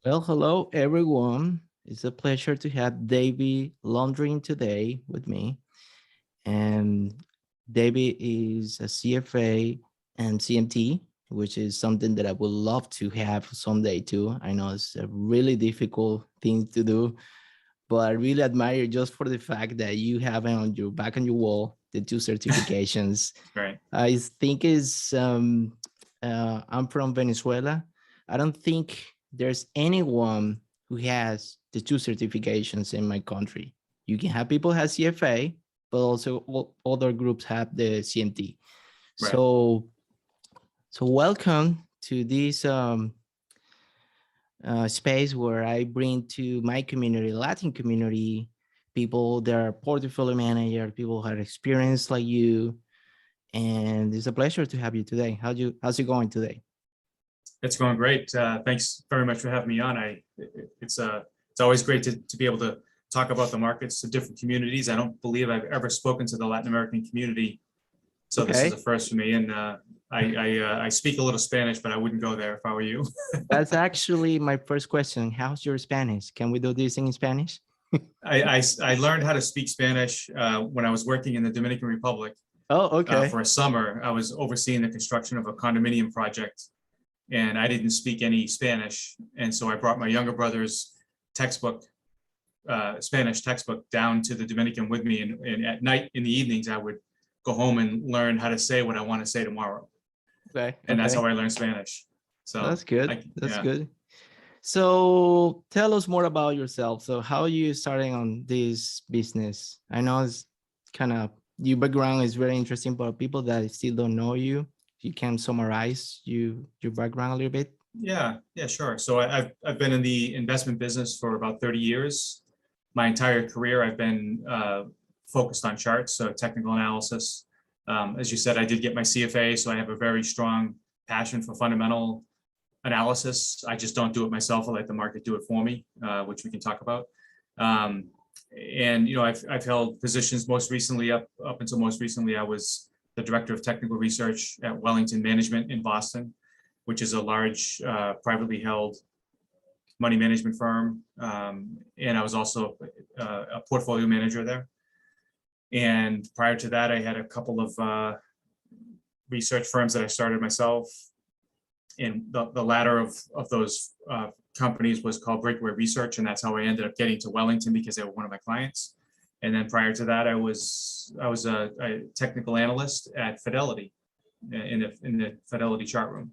Well, hello everyone. It's a pleasure to have David Lundgren today with me. And David is a CFA and CMT, which is something that I would love to have someday too. I know it's a really difficult thing to do, but I really admire you just for the fact that you have it on your back on your wall the two certifications. Right. I think is I'm from Venezuela. I don't think there's anyone who has the two certifications in my country. You can have people have CFA, but also all other groups have the CMT. Right. So welcome to this space where I bring to my community, Latin community, people that are portfolio manager, people who have experience like you, and it's a pleasure to have you today. How's it going today? It's going great. Thanks very much for having me on. It's always great to be able to talk about the markets to different communities. I don't believe I've ever spoken to the Latin American community, so this is a Okay, first for me. And I speak a little Spanish, but I wouldn't go there if I were you. that's actually my first question. How's your Spanish? Can we do this in Spanish? I learned how to speak Spanish when I was working in the Dominican Republic Oh, okay. for a summer. I was overseeing the construction of a condominium project, and I didn't speak any Spanish. And so I brought my younger brother's textbook, Spanish textbook, down to the Dominican with me. And at night, in the evenings, I would go home and learn how to say what I want to say tomorrow. Okay, And that's how okay. I learned Spanish. So That's good. That's yeah. good. So tell us more about yourself. So how are you starting on this business? I know it's kind of your background is very interesting, but people that still don't know you, if you can summarize your background a little bit. Yeah, sure. So I've been in the investment business for about 30 years. My entire career, I've been focused on charts, so technical analysis. As you said, I did get my CFA, so I have a very strong passion for fundamental analysis. I just don't do it myself. I let the market do it for me, which we can talk about. Um, and I've held positions most recently up until most recently. I was the director of technical research at Wellington Management in Boston, which is a large privately held money management firm. And I was also a portfolio manager there. And prior to that, I had a couple of research firms that I started myself. And the latter of those companies was called Breakaway Research, and that's how I ended up getting to Wellington, because they were one of my clients. And then prior to that, I was a technical analyst at Fidelity in the Fidelity chart room.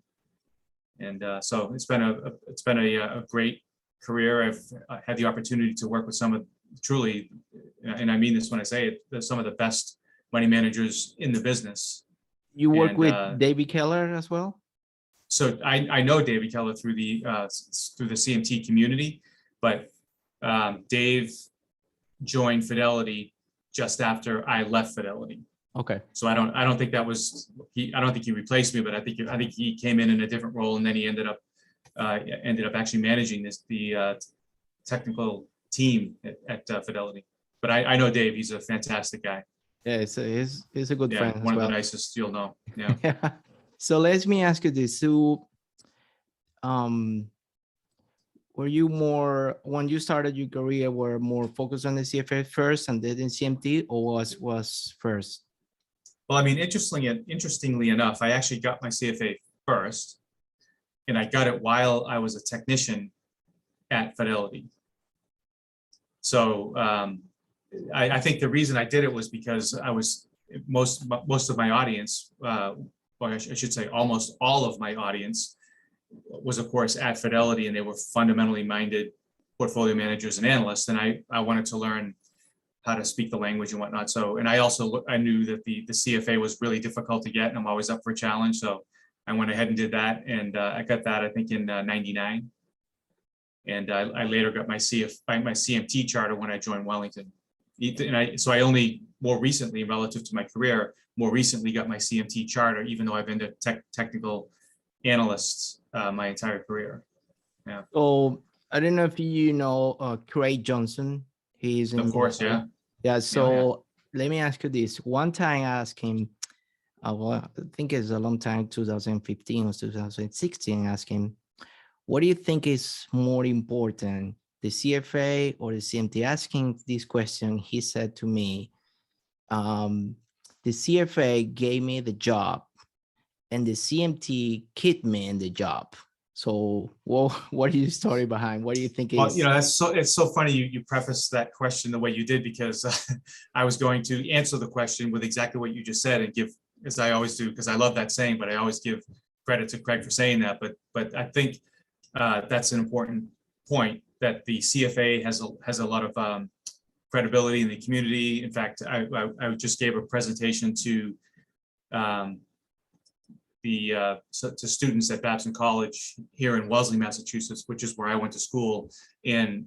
And so it's been a great career. I've had the opportunity to work with some of truly, and I mean this when I say it, some of the best money managers in the business. You work And with David Keller as well? so I know David Keller through the CMT community, but Dave joined Fidelity just after I left Fidelity. Okay. So I don't think that was I don't think he replaced me, but I think he came in a different role, and then he ended up actually managing the technical team at Fidelity. But I know Dave; he's a fantastic guy. Yeah, he's a good Yeah, friend as one of the well. nicest you'll know. Yeah. Yeah. So let me ask you this. So um were you more, when you started your career, were more focused on the CFA first and then CMT, or was first? Well, I mean, interestingly enough, I actually got my CFA first, and I got it while I was a technician at Fidelity. So I think the reason I did it was because I was most of my audience, or I should say almost all of my audience, was of course at Fidelity, and they were fundamentally minded portfolio managers and analysts. And I wanted to learn how to speak the language and whatnot. So, and I knew that the CFA was really difficult to get, and I'm always up for a challenge. So I went ahead and did that, and I got that I think in '99. And I later got my CMT charter when I joined Wellington. And so I only more recently, relative to my career, more recently got my CMT charter, even though I've been a technical analyst my entire career. Yeah. So I don't know if you know Craig Johnson. He's in Of course, yeah. Yeah. So Yeah. let me ask you this. One time I asked him, well, I think it's a long time, 2015 or 2016, I asked him, what do you think is more important, the CFA or the CMT? Asking this question, he said to me, the CFA gave me the job and the CMT kept me in the job. So what is your story behind? What do you think Well, is? it's so funny you preface that question the way you did, because I was going to answer the question with exactly what you just said and give, as I always do, because I love that saying, but I always give credit to Craig for saying that. But I think that's an important point, that the CFA has a lot of credibility in the community. In fact, I just gave a presentation to to students at Babson College here in Wellesley, Massachusetts, which is where I went to school. And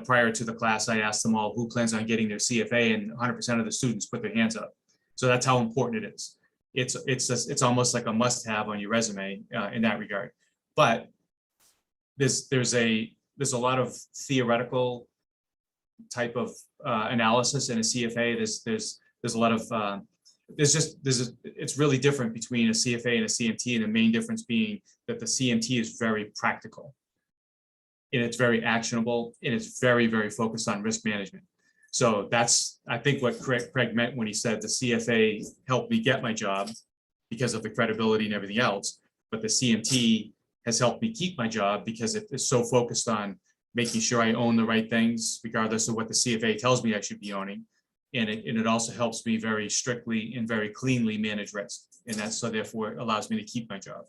prior to the class, I asked them all who plans on getting their CFA, and 100% of the students put their hands up. So that's how important it is. It's almost like a must-have on your resume in that regard. But there's a lot of theoretical type of analysis in a CFA. There's a lot of it's really different between a CFA and a CMT, and the main difference being that the CMT is very practical, and it's very actionable, and it's very, very focused on risk management. So that's, I think, what Craig meant when he said the CFA helped me get my job because of the credibility and everything else, but the CMT has helped me keep my job because it is so focused on making sure I own the right things, regardless of what the CFA tells me I should be owning. And it also helps me very strictly and very cleanly manage risk. And that's, so therefore it allows me to keep my job.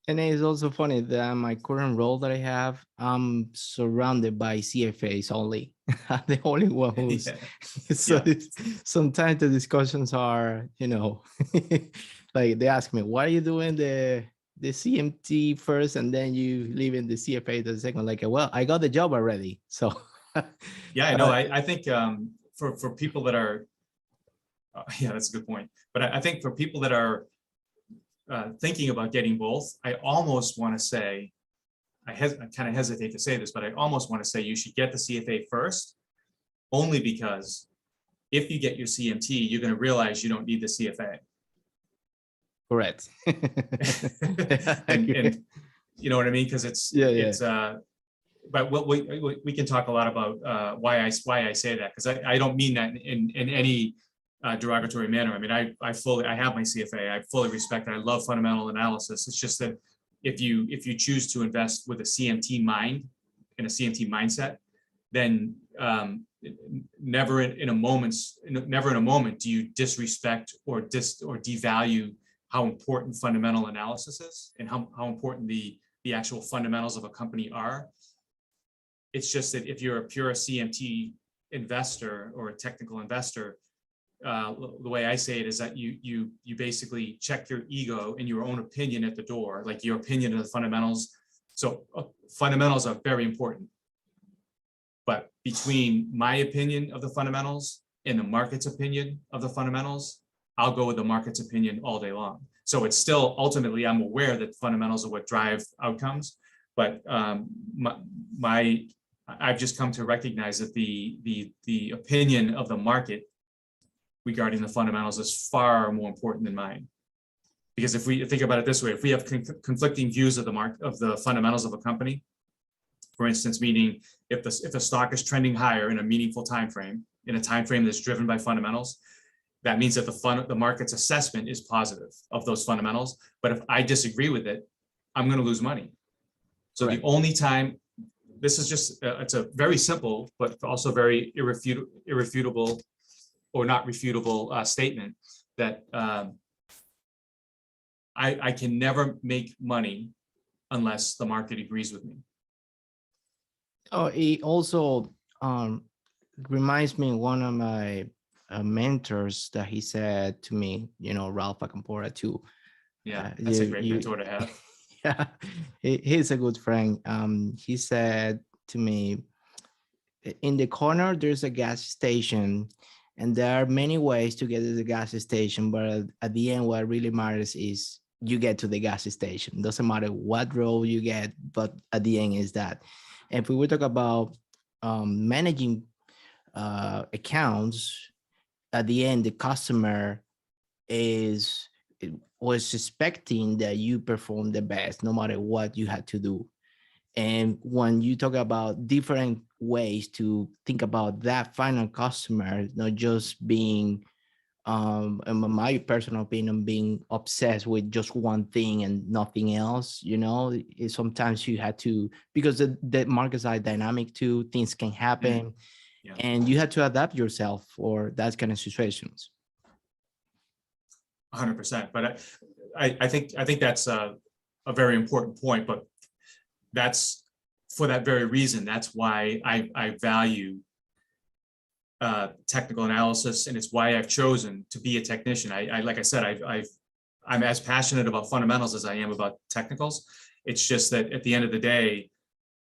And it's also funny that my current role that I have, I'm surrounded by CFAs only. I'm the only one who's, so sometimes the discussions are, like they ask me, why are you doing the CMT first and then you leave in the CFA the second? Like, well, I got the job already. So yeah, I know. I think for people that are, that's a good point. But I think for people that are thinking about getting both, I almost want to say, I kind of hesitate to say this, but I almost want to say you should get the CFA first, only because if you get your CMT, you're going to realize you don't need the CFA. Correct. and you know what I mean? Because it's but we can talk a lot about why I say that, because I don't mean that in any derogatory manner. I mean, I have my CFA. I fully respect it. I love fundamental analysis. It's just that if you choose to invest with a CMT mind and a CMT mindset, then never in a moment do you disrespect or devalue how important fundamental analysis is and how important the actual fundamentals of a company are. It's just that if you're a pure CMT investor or a technical investor, the way I say it is that you basically check your ego and your own opinion at the door, like your opinion of the fundamentals. So fundamentals are very important. But between my opinion of the fundamentals and the market's opinion of the fundamentals, I'll go with the market's opinion all day long. So it's still, ultimately, I'm aware that fundamentals are what drive outcomes, but I've just come to recognize that the opinion of the market regarding the fundamentals is far more important than mine. Because if we think about it this way, if we have conflicting views of the fundamentals of a company, for instance, meaning if the stock is trending higher in a meaningful time frame, in a time frame that's driven by fundamentals, that means that the market's assessment is positive of those fundamentals. But if I disagree with it, I'm going to lose money. So the only time, this is just, it's a very simple, but also very irrefutable or not refutable statement that I can never make money unless the market agrees with me. Oh, it also reminds me of one of my mentors that he said to me, Ralph Acampora too. Yeah, that's a great mentor to have. Yeah, he's a good friend. He said to me, in the corner, there's a gas station, and there are many ways to get to the gas station, but at the end, what really matters is you get to the gas station. Doesn't matter what road you get, but at the end is that. And if we would talk about managing accounts, at the end, the customer is was expecting that you perform the best no matter what you had to do. And when you talk about different ways to think about that final customer, not just being, in my personal opinion, being obsessed with just one thing and nothing else, sometimes you had to, because the markets are dynamic too, things can happen, Yeah, and you had to adapt yourself for that kind of situations. 100%. But I think that's a very important point. But that's for that very reason. That's why I value technical analysis, and it's why I've chosen to be a technician. I like I said, I'm as passionate about fundamentals as I am about technicals. It's just that at the end of the day,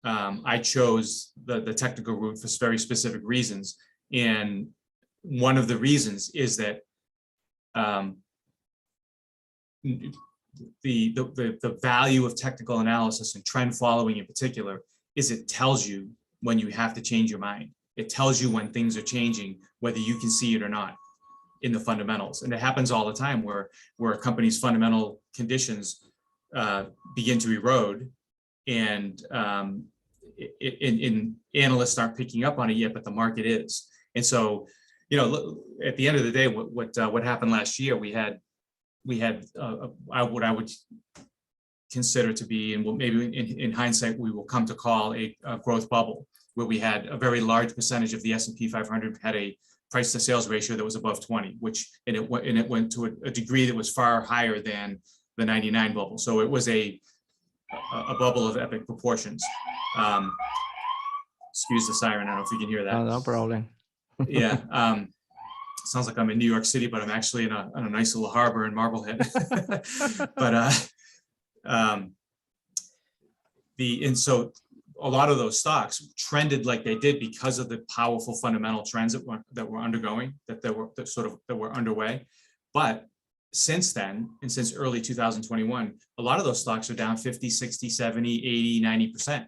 I chose the technical route for very specific reasons. And one of the reasons is that the value of technical analysis and trend following in particular is it tells you when you have to change your mind. It tells you when things are changing, whether you can see it or not in the fundamentals. And it happens all the time where a company's fundamental conditions begin to erode, and analysts aren't picking up on it yet, but the market is. And so, at the end of the day, what happened last year, we had what I would consider to be, and maybe in hindsight we will come to call a growth bubble, where we had a very large percentage of the S&P 500 had a price to sales ratio that was above 20, and it went to a degree that was far higher than the 99 bubble. So it was a bubble of epic proportions. Excuse the siren. I don't know if you can hear that. Oh, no problem. Yeah. Sounds like I'm in New York City, but I'm actually in a nice little harbor in Marblehead. But and so a lot of those stocks trended like they did because of the powerful fundamental trends that were underway. But since then, and since early 2021, a lot of those stocks are down 50, 60, 70, 80, 90%.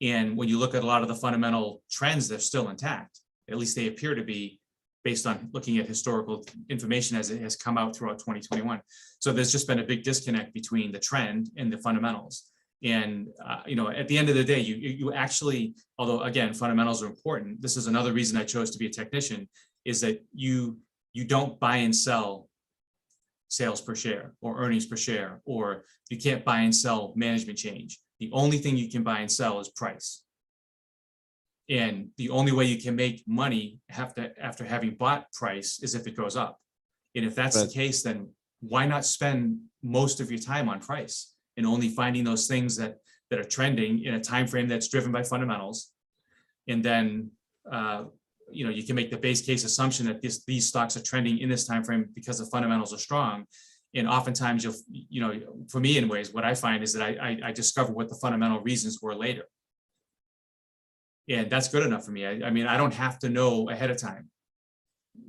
And when you look at a lot of the fundamental trends, they're still intact. At least they appear to be, based on looking at historical information as it has come out throughout 2021. So there's just been a big disconnect between the trend and the fundamentals. And at the end of the day, you actually, although again, fundamentals are important, this is another reason I chose to be a technician, is that you don't buy and sell sales per share or earnings per share, or you can't buy and sell management change. The only thing you can buy and sell is price. And the only way you can make money after having bought price is if it goes up. And if that's the case, then why not spend most of your time on price and only finding those things that are trending in a time frame that's driven by fundamentals? And then you can make the base case assumption that these stocks are trending in this time frame because the fundamentals are strong. And oftentimes for me anyways, what I find is that I discover what the fundamental reasons were later. And that's good enough for me. I mean, I don't have to know ahead of time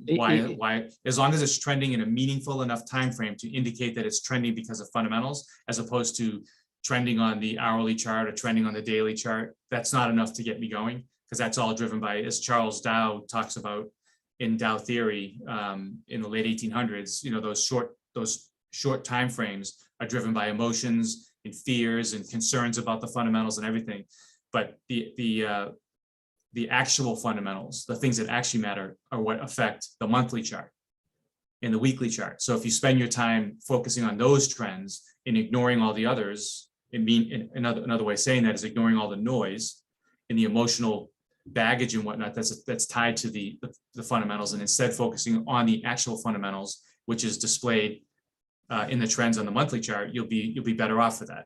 why, as long as it's trending in a meaningful enough time frame to indicate that it's trending because of fundamentals, as opposed to trending on the hourly chart or trending on the daily chart. That's not enough to get me going, because that's all driven by, as Charles Dow talks about in Dow theory in the late 1800s. Those short time frames are driven by emotions and fears and concerns about the fundamentals and everything. But the actual fundamentals, the things that actually matter, are what affect the monthly chart and the weekly chart. So if you spend your time focusing on those trends and ignoring all the others, another way of saying that is ignoring all the noise and the emotional baggage and whatnot that's tied to the fundamentals, and instead focusing on the actual fundamentals, which is displayed in the trends on the monthly chart, you'll be better off for that.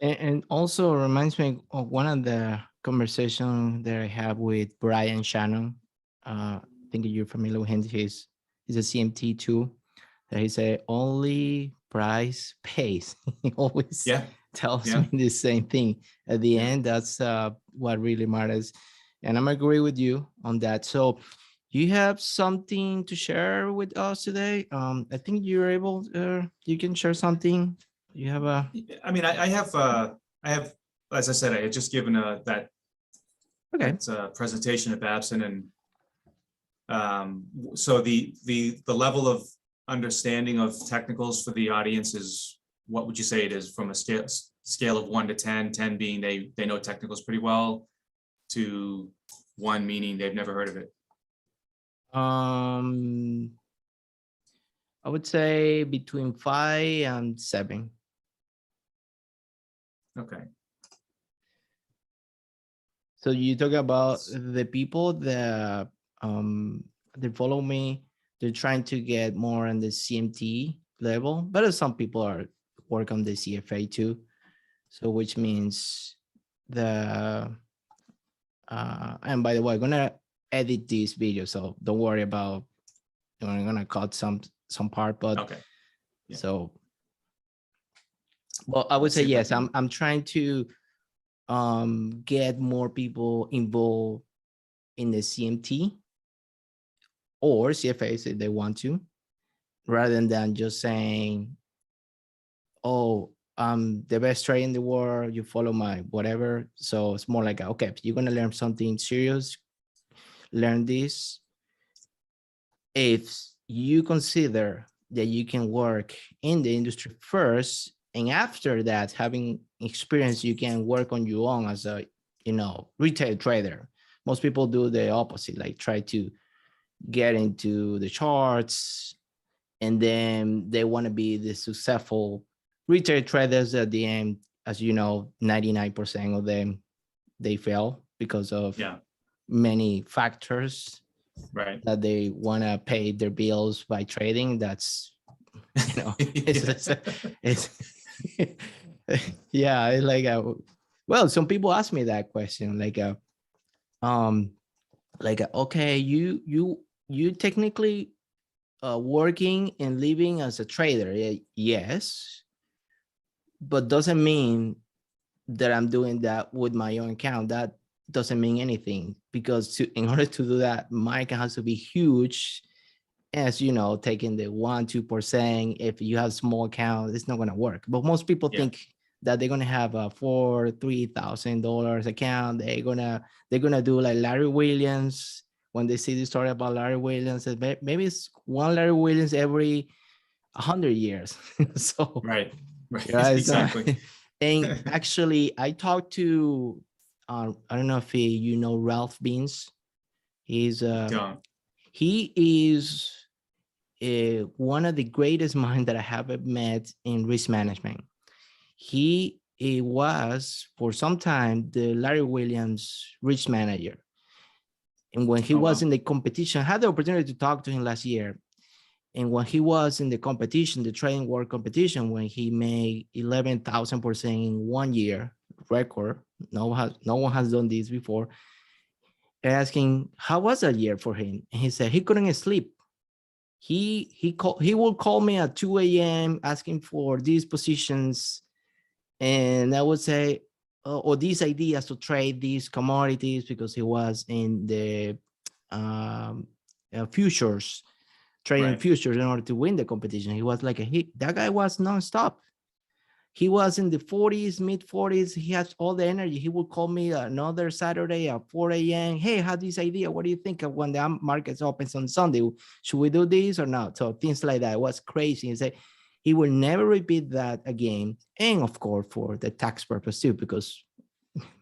And also reminds me of one of the conversations that I have with Brian Shannon. I think you're familiar with him. He's a CMT too. That he said only price pays. He always tells me the same thing. At the end, that's what really matters. And I'm agree with you on that. So you have something to share with us today? I think you're able, you can share something. You have a. I mean, I have, as I said, I had just given that presentation at Babson, and so the level of understanding of technicals for the audience is, what would you say it is from a scale of 1 to 10, 10 being they know technicals pretty well, to 1 meaning they've never heard of it? I would say between 5 and 7. Okay. So you talk about the people that they follow me. They're trying to get more on the CMT level, but some people are work on the CFA too. So which means the and by the way, I'm gonna edit this video, so don't worry about. I'm gonna cut some part, but Okay. Yeah. so. Well, I would Let's say see if I yes. can- I'm trying to get more people involved in the CMT or CFAs if they want to, rather than just saying, oh, I'm the best trader in the world, you follow my whatever. So it's more like, okay, if you're gonna learn something serious, learn this. If you consider that you can work in the industry first, and after that, having experience, you can work on your own as a, retail trader. Most people do the opposite, like try to get into the charts, and then they want to be the successful retail traders. At the end, as you know, 99% of them, they fail because of Yeah. many factors, Right. that they want to pay their bills by trading. That's, it's yeah, it's like well, some people ask me that question, okay, you technically working and living as a trader. Yes, but doesn't mean that I'm doing that with my own account. That doesn't mean anything, because in order to do that, my account has to be huge. As you know, taking the 1-2%, if you have small account, it's not going to work. But most people think that they're going to have a $4,000-$3,000 account. They're gonna do like Larry Williams. When they see the story about Larry Williams, maybe it's one Larry Williams every 100 years. So Right. exactly. And actually, I talked to I don't know if you know Ralph Beans. He is one of the greatest minds that I have met in risk management. He was for some time the Larry Williams risk manager. And when he was in the competition, I had the opportunity to talk to him last year. And when he was in the competition, the trading world competition, when he made 11,000% in 1 year record, no one has done this before. Asking how was that year for him, and he said he couldn't sleep. He will call me at 2 a.m. asking for these positions, and I would say, or these ideas to trade these commodities, because he was in the futures, trading futures in order to win the competition. He was like that guy was nonstop. He was in the 40s, mid 40s. He has all the energy. He would call me another Saturday at 4 a.m. Hey, I had this idea. What do you think of when the markets opens on Sunday? Should we do this or not? So things like that. It was crazy. He said he will never repeat that again. And of course, for the tax purpose too, because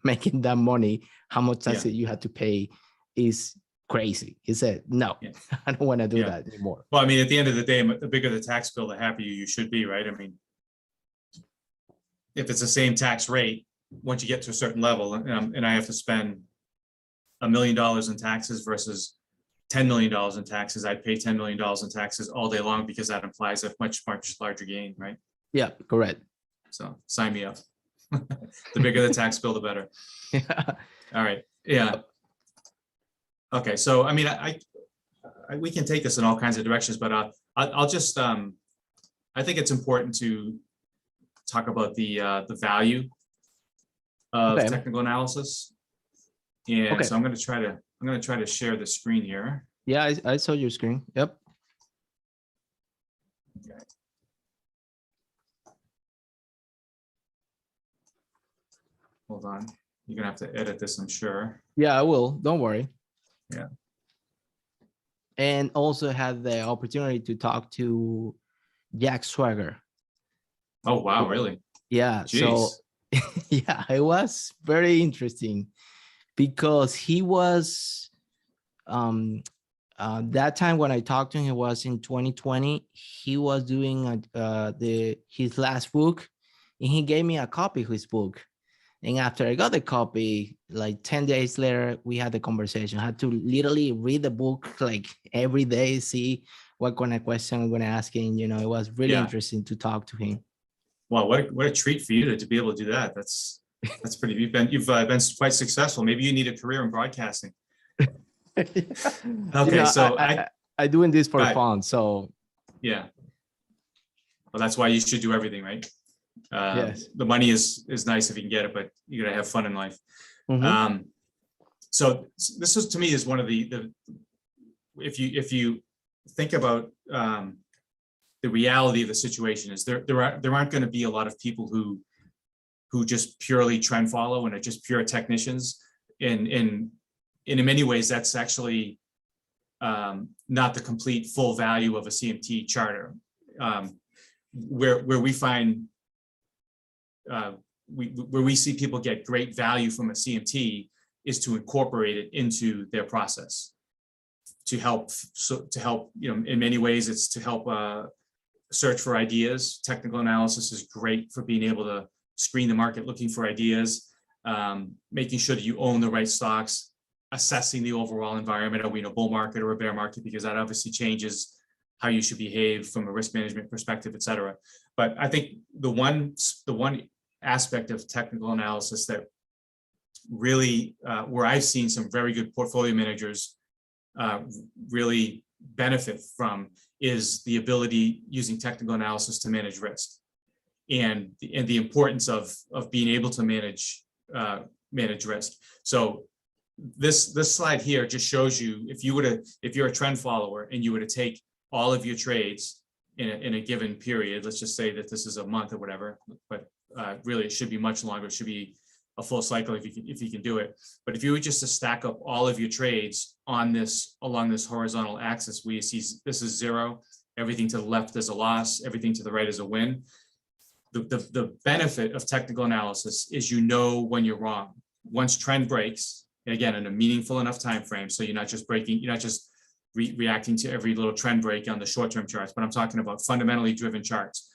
making that money, how much tax you had to pay is crazy. He said, no, I don't want to do that anymore. Well, I mean, at the end of the day, the bigger the tax bill, the happier you should be, right? I mean, if it's the same tax rate, once you get to a certain level, and I have to spend $1 million in taxes versus $10 million in taxes, I'd pay $10 million in taxes all day long, because that implies a much larger gain, right? Yeah, correct. So sign me up. The bigger the tax bill, the better. All right. Yeah. Okay. So, I mean, we can take this in all kinds of directions, but I'll just, I think it's important to talk about the value of technical analysis. And so I'm going to try to share the screen here. Yeah, I saw your screen. Yep. Okay. Hold on. You're going to have to edit this, I'm sure. Yeah, I will. Don't worry. Yeah. and also had the opportunity to talk to Jack Swagger. Oh, wow, really? Yeah. Jeez. So yeah, it was very interesting because he was that time when I talked to him, it was in 2020. He was doing his last book, and he gave me a copy of his book. And after I got the copy, like 10 days later, we had the conversation. I had to literally read the book like every day, see what kind of question I'm going to ask him. You know, it was really Yeah. interesting to talk to him. Wow, what a treat for you to be able to do that. That's pretty. You've been quite successful. Maybe you need a career in broadcasting. You Okay, know, so I doing this for Right. fun. So Yeah. Well, that's why you should do everything, right? yes. The money is nice if you can get it, but you gotta have fun in life. Mhm. So this is, to me, is one of the if you think about the reality of the situation is there aren't going to be a lot of people who just purely trend follow and are just pure technicians. In many ways, that's actually not the complete full value of a CMT charter. Where we find where we see people get great value from a CMT is to incorporate it into their process to help. So to help, in many ways, it's to help search for ideas. Technical analysis is great for being able to screen the market, looking for ideas, making sure that you own the right stocks, assessing the overall environment. Are we in a bull market or a bear market? Because that obviously changes how you should behave from a risk management perspective, et cetera. But I think the one aspect of technical analysis that really, where I've seen some very good portfolio managers really benefit from, is the ability using technical analysis to manage risk, and the importance of being able to manage risk. So this slide here just shows you, if you're a trend follower and you were to take all of your trades in a given period, let's just say that this is a month or whatever, but really it should be much longer. It should be a full cycle if you can do it. But if you were just to stack up all of your trades along this horizontal axis, where you see this is zero, everything to the left is a loss, everything to the right is a win. The benefit of technical analysis is when you're wrong. Once trend breaks, and again, in a meaningful enough time frame, so you're not just reacting to every little trend break on the short-term charts, but I'm talking about fundamentally driven charts.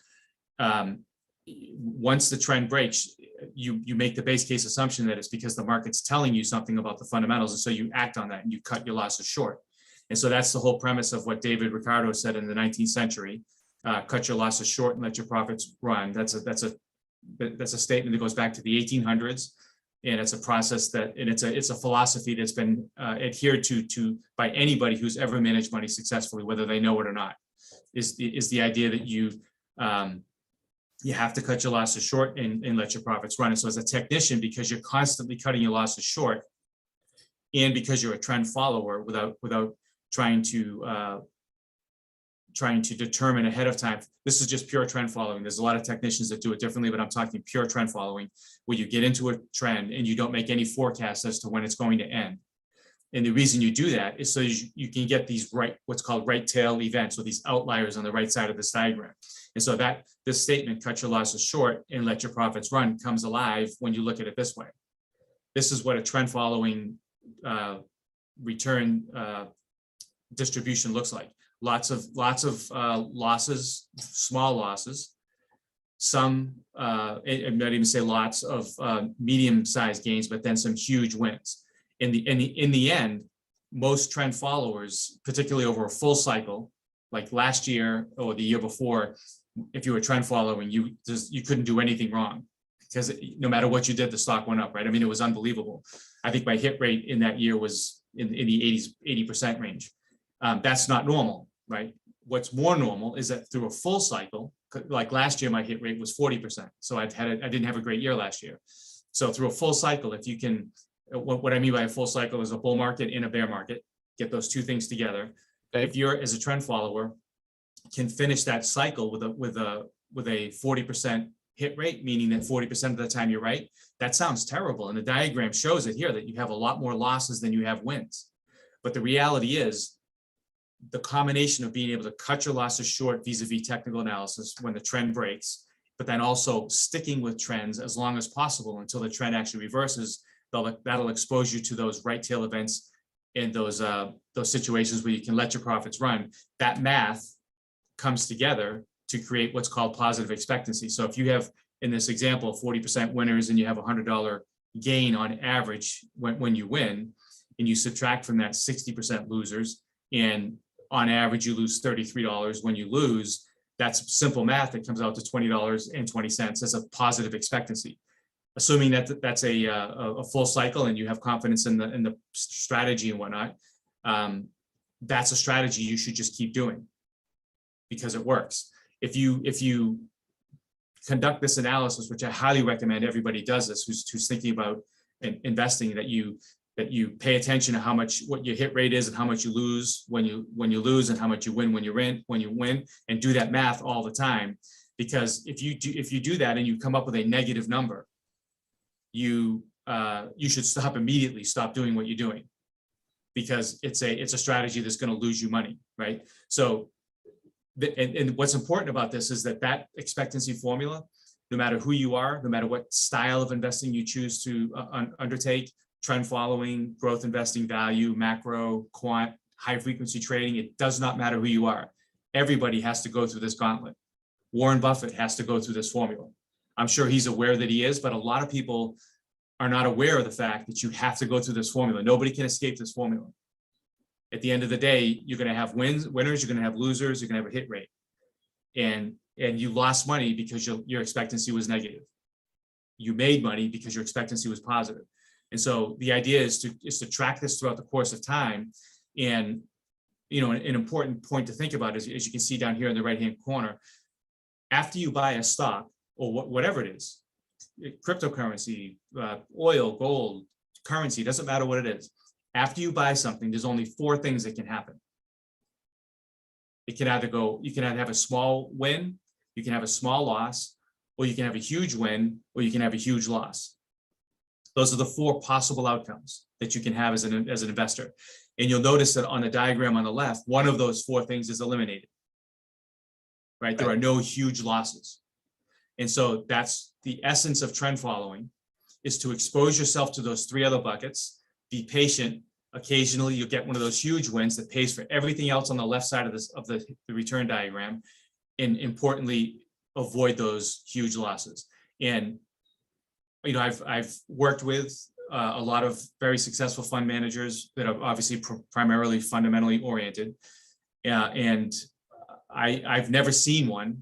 Once the trend breaks, you make the base case assumption that it's because the market's telling you something about the fundamentals, and so you act on that and you cut your losses short. And so that's the whole premise of what David Ricardo said in the 19th century: cut your losses short and let your profits run. That's a statement that goes back to the 1800s, and it's a process it's a philosophy that's been adhered to by anybody who's ever managed money successfully, whether they know it or not. Is the idea that you have to cut your losses short and let your profits run. And so as a technician, because you're constantly cutting your losses short, and because you're a trend follower without trying to determine ahead of time, this is just pure trend following. There's a lot of technicians that do it differently, but I'm talking pure trend following, where you get into a trend and you don't make any forecast as to when it's going to end. And the reason you do that is so you can get these what's called right tail events, or these outliers on the right side of this diagram. And so this statement, cut your losses short and let your profits run, comes alive when you look at it this way. This is what a trend following return distribution looks like. Lots of losses, small losses, some, I might even say lots of medium-sized gains, but then some huge wins. In the end, most trend followers, particularly over a full cycle, like last year or the year before, if you were trend following, you couldn't do anything wrong, because no matter what you did, the stock went up, right? I mean, it was unbelievable. I think my hit rate in that year was in the 80% range. That's not normal, right? What's more normal is that through a full cycle, like last year, my hit rate was 40%. So I didn't have a great year last year. So through a full cycle, if you can, what I mean by a full cycle is a bull market and a bear market, get those two things together. Okay. If you're, as a trend follower, can finish that cycle with a 40% hit rate, meaning that 40% of the time you're right, that sounds terrible. And the diagram shows it here, that you have a lot more losses than you have wins. But the reality is, the combination of being able to cut your losses short vis-a-vis technical analysis when the trend breaks, but then also sticking with trends as long as possible until the trend actually reverses, that'll expose you to those right tail events and those situations where you can let your profits run. That math comes together to create what's called positive expectancy. So if you have, in this example, 40% winners and you have a $100 gain on average when you win, and you subtract from that 60% losers, and on average you lose $33 when you lose, that's simple math. It comes out to $20.20 as a positive expectancy. Assuming that that's a full cycle and you have confidence in the strategy and whatnot, that's a strategy you should just keep doing because it works. If you conduct this analysis, which I highly recommend everybody does this, who's thinking about investing, that you pay attention to what your hit rate is and how much you lose when you lose, and how much you win when you win, and do that math all the time. Because if you do that and you come up with a negative number, you should stop doing what you're doing, because it's a strategy that's going to lose you money, right? So, and what's important about this is that expectancy formula, no matter who you are, no matter what style of investing you choose to undertake, trend following, growth investing, value, macro, quant, high frequency trading, it does not matter who you are. Everybody has to go through this gauntlet. Warren Buffett has to go through this formula. I'm sure he's aware that he is, but a lot of people are not aware of the fact that you have to go through this formula. Nobody can escape this formula. At the end of the day, you're going to have winners, you're going to have losers, you're going to have a hit rate. And you lost money because your expectancy was negative. You made money because your expectancy was positive. And so the idea is to track this throughout the course of time. And, an important point to think about is, as you can see down here in the right-hand corner, after you buy a stock or whatever it is, cryptocurrency, oil, gold, currency, doesn't matter what it is. After you buy something, there's only 4 things that can happen. It can you can either have a small win, you can have a small loss, or you can have a huge win, or you can have a huge loss. Those are the 4 possible outcomes that you can have as an investor. And you'll notice that on the diagram on the left, one of those 4 things is eliminated, right? There are no huge losses. And so that's the essence of trend following, is to expose yourself to those 3 other buckets, be patient. Occasionally you'll get one of those huge wins that pays for everything else on the left side of the return diagram. And importantly, avoid those huge losses. And, I've worked with a lot of very successful fund managers that are obviously primarily fundamentally oriented. And I've never seen one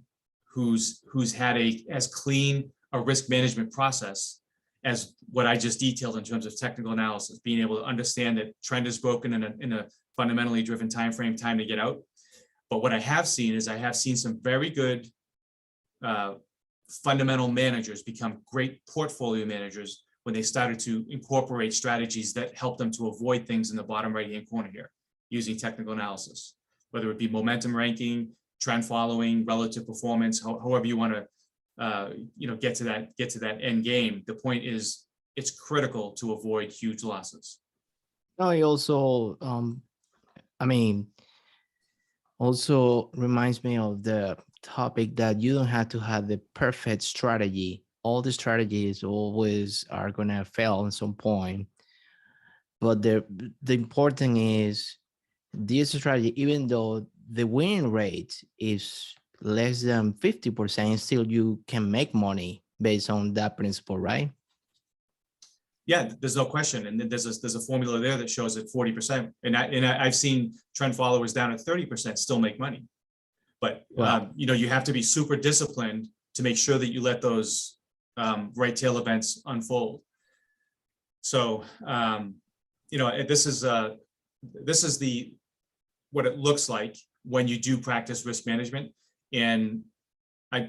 who's had as clean a risk management process as what I just detailed in terms of technical analysis, being able to understand that trend is broken in a fundamentally driven time frame, time to get out. But what I have seen is some very good fundamental managers become great portfolio managers when they started to incorporate strategies that help them to avoid things in the bottom right-hand corner here using technical analysis, whether it be momentum ranking, trend following, relative performance, however you want to get to that end game. The point is, it's critical to avoid huge losses. No, it also also reminds me of the topic that you don't have to have the perfect strategy. All the strategies always are gonna fail at some point. But the important is this strategy, even though the win rate is less than 50%, still you can make money based on that principle, right? Yeah, there's no question. And there's a formula there that shows that 40%. And I've seen trend followers down at 30% still make money. But Wow. You have to be super disciplined to make sure that you let those right tail events unfold. So this is what it looks like when you do practice risk management. And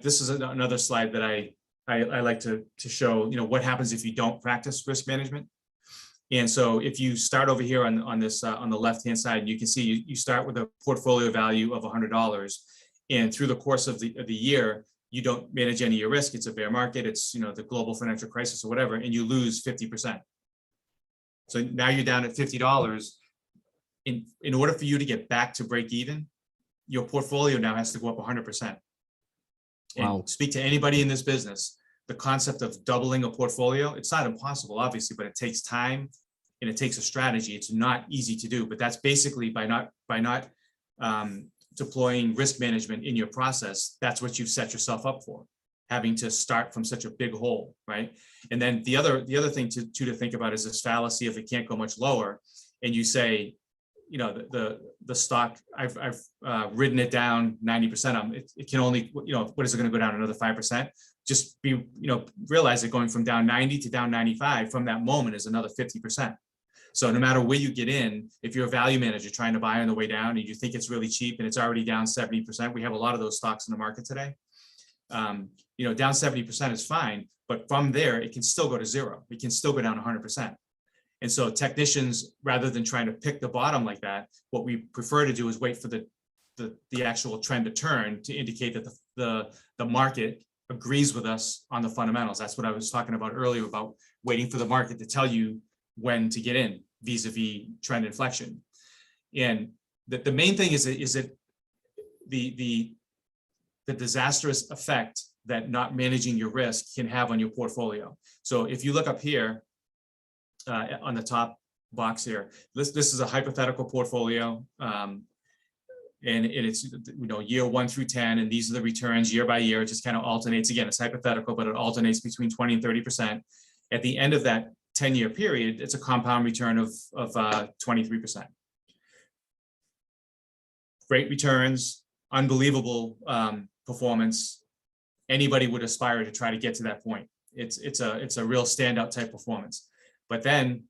this is another slide that I like to show, what happens if you don't practice risk management. And so if you start over here on the left-hand side, you can see you start with a portfolio value of $100, and through the course of the year, you don't manage any of your risk. It's a bear market. It's the global financial crisis or whatever, and you lose 50%. So now you're down at $50. in order for you to get back to break even, your portfolio now has to go up 100%. And Wow. speak to anybody in this business, the concept of doubling a portfolio, it's not impossible, obviously, but it takes time and it takes a strategy. It's not easy to do, but that's basically by not deploying risk management in your process, that's what you've set yourself up for, having to start from such a big hole, right? And then the other thing to think about is this fallacy of it can't go much lower. And you say, you know, the stock, I've ridden it down 90%. It can only, you know, what is it going to go down another 5%? Just be, you know, realize that going from down 90 to down 95 from that moment is another 50%. So no matter where you get in, if you're a value manager trying to buy on the way down and you think it's really cheap and it's already down 70%, we have a lot of those stocks in the market today. You know, down 70% is fine, but from there, it can still go to zero. It can still go down 100%. And so technicians, rather than trying to pick the bottom like that, what we prefer to do is wait for the actual trend to turn to indicate that the market agrees with us on the fundamentals. That's what I was talking about earlier about waiting for the market to tell you when to get in vis-a-vis trend inflection. And the main thing is that the disastrous effect that not managing your risk can have on your portfolio. So if you look up here on the top box here, this is a hypothetical portfolio. And it's, you know, year 1 through 10, and these are the returns year by year. It just kind of alternates. Again, it's hypothetical, but it alternates between 20 and 30%. At the end of that 10-year period, it's a compound return of 23%. Great returns, unbelievable performance. Anybody would aspire to try to get to that point. It's a real standout type performance. But then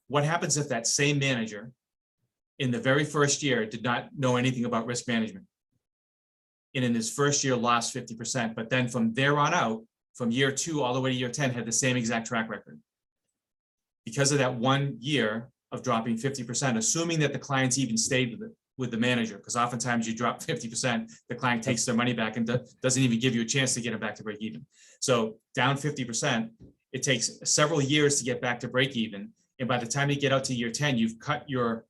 what happens if that same manager in the very first year did not know anything about risk management? And in his first year lost 50%, but then from there on out, from year 2 all the way to year 10, had the same exact track record. Because of that 1 year of dropping 50%, assuming that the clients even stayed with the manager, because oftentimes you drop 50%, the client takes their money back and doesn't even give you a chance to get them back to break even. So down 50%, it takes several years to get back to break even. And by the time you get out to year 10, you've cut your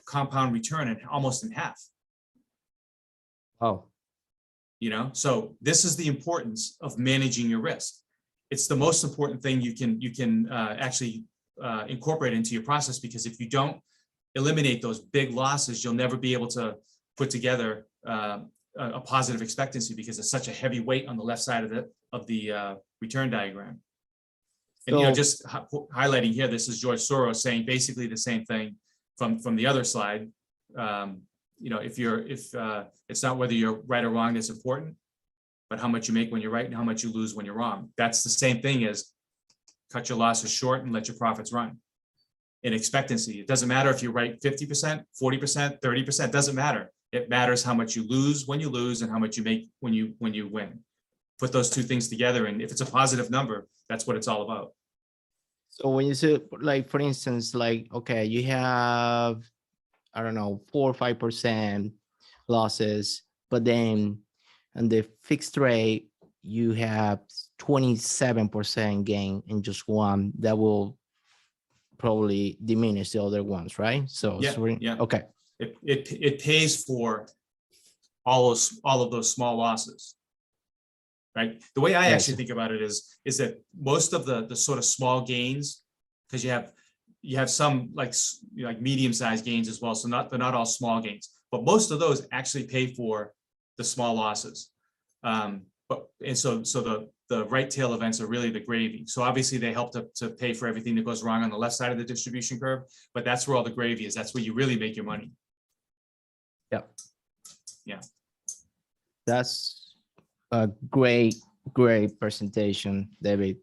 compound return almost in half. Oh, you know, so this is the importance of managing your risk. It's the most important thing you can actually incorporate into your process, because if you don't eliminate those big losses, you'll never be able to put together a positive expectancy, because it's such a heavy weight on the left side of the return diagram. And so, you know, just highlighting here, this is George Soros saying basically the same thing from the other slide. You know, if it's not whether you're right or wrong that's important, but how much you make when you're right and how much you lose when you're wrong. That's the same thing as cut your losses short and let your profits run. In expectancy, it doesn't matter if you're right 50%, 40%, 30%, doesn't matter. It matters how much you lose when you lose and how much you make when you win. Put those two things together, and if it's a positive number, that's what it's all about. so when you say, like, for instance, like, okay, you have, I don't know, 4 or 5% losses, but then on the fixed rate, you have 27% gain in just one, that will probably diminish the other ones, right? So Yeah, yeah. okay. It pays for all of those small losses. Right. The way I actually think about it is that most of the sort of small gains, because you have some like medium-sized gains as well. So they're not all small gains, but most of those actually pay for the small losses. So the right tail events are really the gravy. So obviously they help to pay for everything that goes wrong on the left side of the distribution curve, but that's where all the gravy is. That's where you really make your money. Yeah. Yeah. That's a great presentation, David.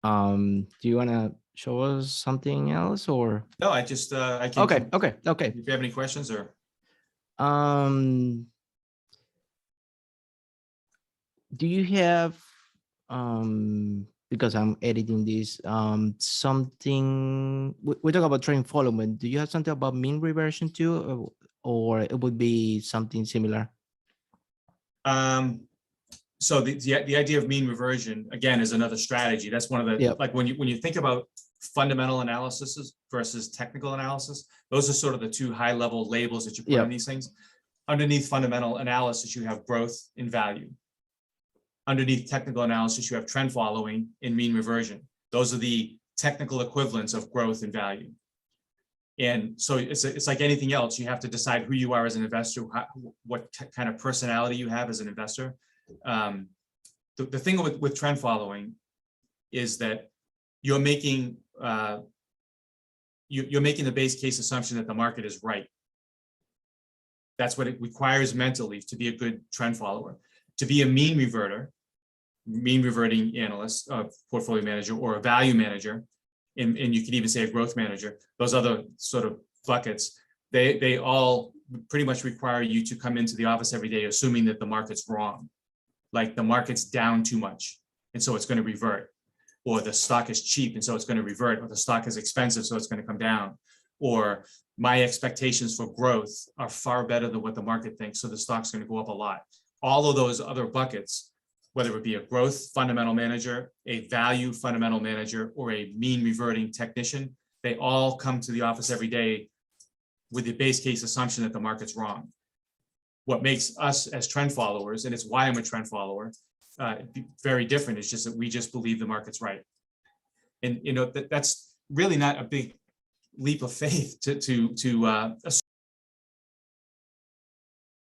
Do you want to show us something else, or? No, I just I can. Okay. If you have any questions, or do you have because I'm editing this, something we talk about trend followment. Do you have something about mean reversion too, or it would be something similar? So the idea of mean reversion, again, is another strategy. That's one of the, Yep. like when you think about fundamental analysis versus technical analysis, those are sort of the two high level labels that you put Yep. in these things. Underneath fundamental analysis, you have growth in value. Underneath technical analysis, you have trend following in mean reversion. Those are the technical equivalents of growth and value. And so it's like anything else. You have to decide who you are as an investor, what kind of personality you have as an investor. The thing with trend following is that you're making the base case assumption that the market is right. That's what it requires mentally to be a good trend follower. To be a mean reverting analyst, portfolio manager, or a value manager, and you can even say a growth manager, those other sort of buckets, they all pretty much require you to come into the office every day assuming that the market's wrong. Like the market's down too much, and so it's going to revert. Or the stock is cheap, and so it's going to revert. Or the stock is expensive, so it's going to come down. Or my expectations for growth are far better than what the market thinks, so the stock's going to go up a lot. All of those other buckets, whether it be a growth fundamental manager, a value fundamental manager, or a mean reverting technician, they all come to the office every day with the base case assumption that the market's wrong. What makes us as trend followers, and it's why I'm a trend follower, very different. It's just that we just believe the market's right. And that's really not a big leap of faith to assume